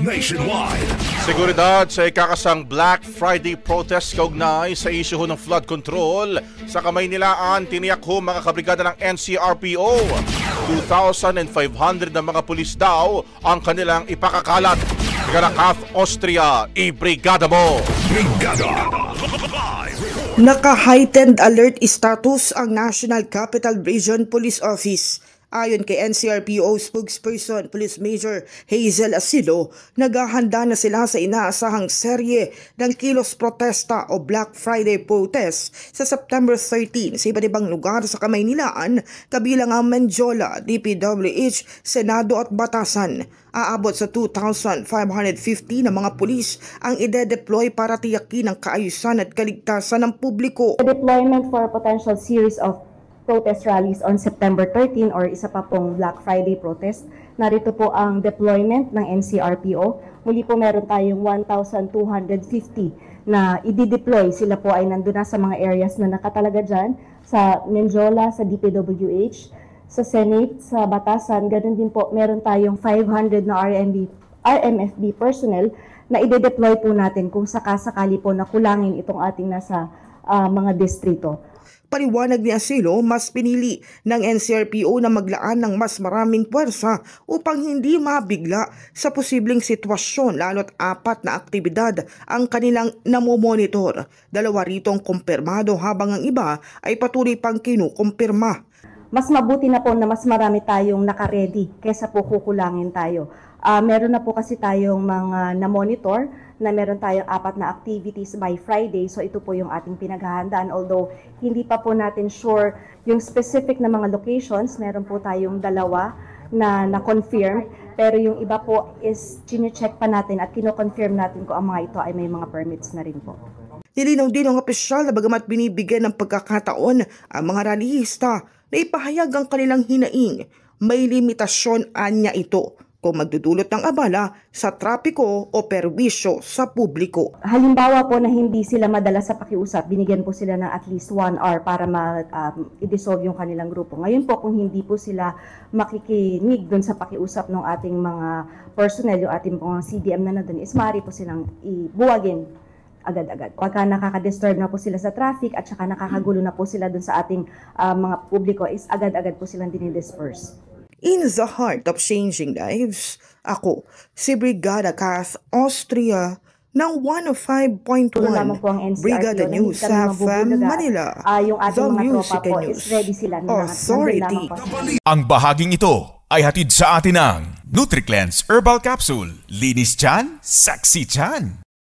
nationwide. Seguridad sa ikakasang Black Friday protest kaugnay sa isyu ng flood control. Sa Kamaynilaan, tiniyak ho mga kabrigada ng NCRPO. 2,500 na mga pulis daw ang kanilang ipakakalat. Taga Austria, ibrigada mo! Brigada! Naka-heightened alert status ang National Capital Region Police Office. Ayon kay NCRPO spokesperson Police Major Hazel Asilo, naghahanda na sila sa inaasahang serye ng kilos protesta o Black Friday protest sa September 13 sa iba't ibang lugar sa Kamaynilaan, kabilang ang Mendiola, DPWH, Senado at Batasan. Aabot sa 2,550 na mga pulis ang ide-deploy para tiyakin ang kaayusan at kaligtasan ng publiko. The deployment for a potential series of protest rallies on September 13 or isa pa pong Black Friday protest. Narito po ang deployment ng NCRPO. Muli po meron tayong 1,250 na i-deploy. Sila po ay nandun na sa mga areas na nakatalaga dyan, sa Mendiola, sa DPWH, sa Senate, sa Batasan. Ganun din po, meron tayong 500 na RMFB personnel na i-deploy po natin kung sakasakali po na kulangin itong ating nasa mga distrito. Paliwanag ni Asilo, mas pinili ng NCRPO na maglaan ng mas maraming puwersa upang hindi mabigla sa posibleng sitwasyon, lalo't 4 na aktibidad ang kanilang namomonitor. 2 ritong kumpirmado habang ang iba ay patuloy pang kinukumpirma. Mas mabuti na po na mas marami tayong nakaredy kaysa po kukulangin tayo. Meron na po kasi tayong mga na-monitor na meron tayong 4 na activities by Friday. So ito po yung ating pinaghahandaan. Although hindi pa po natin sure yung specific na mga locations, meron po tayong 2 na-confirm. Pero yung iba po is chine-check pa natin at kino-confirm natin kung ang mga ito ay may mga permits na rin po. Nilinaw din ng opisyal na bagamat binibigyan ng pagkakataon ang mga rallyista na ipahayag ang kanilang hinaing, may limitasyon anya ito kung magdudulot ng abala sa trapiko o perwisyo sa publiko. Halimbawa po na hindi sila madala sa pakiusap, binigyan po sila ng at least 1 hour para i-dissolve yung kanilang grupo. Ngayon po kung hindi po sila makikinig doon sa pakiusap ng ating mga personnel, yung ating mga CDM na nandun, is maaari po silang ibuwagin agad-agad. Pagka nakaka-disturb na po sila sa traffic at saka nakakagulo na po sila doon sa ating mga publiko, is agad-agad po silang dinidisperse. In the heart of changing lives, ako, si Brigada Kath Austria ng 105.1 Brigada News sa Manila, yung ating The mga Music tropa po News is ready sila Authority. Ang bahaging ito ay hatid sa atin ng NutriCleanse Herbal Capsule. Linis tiyan, sexy tiyan.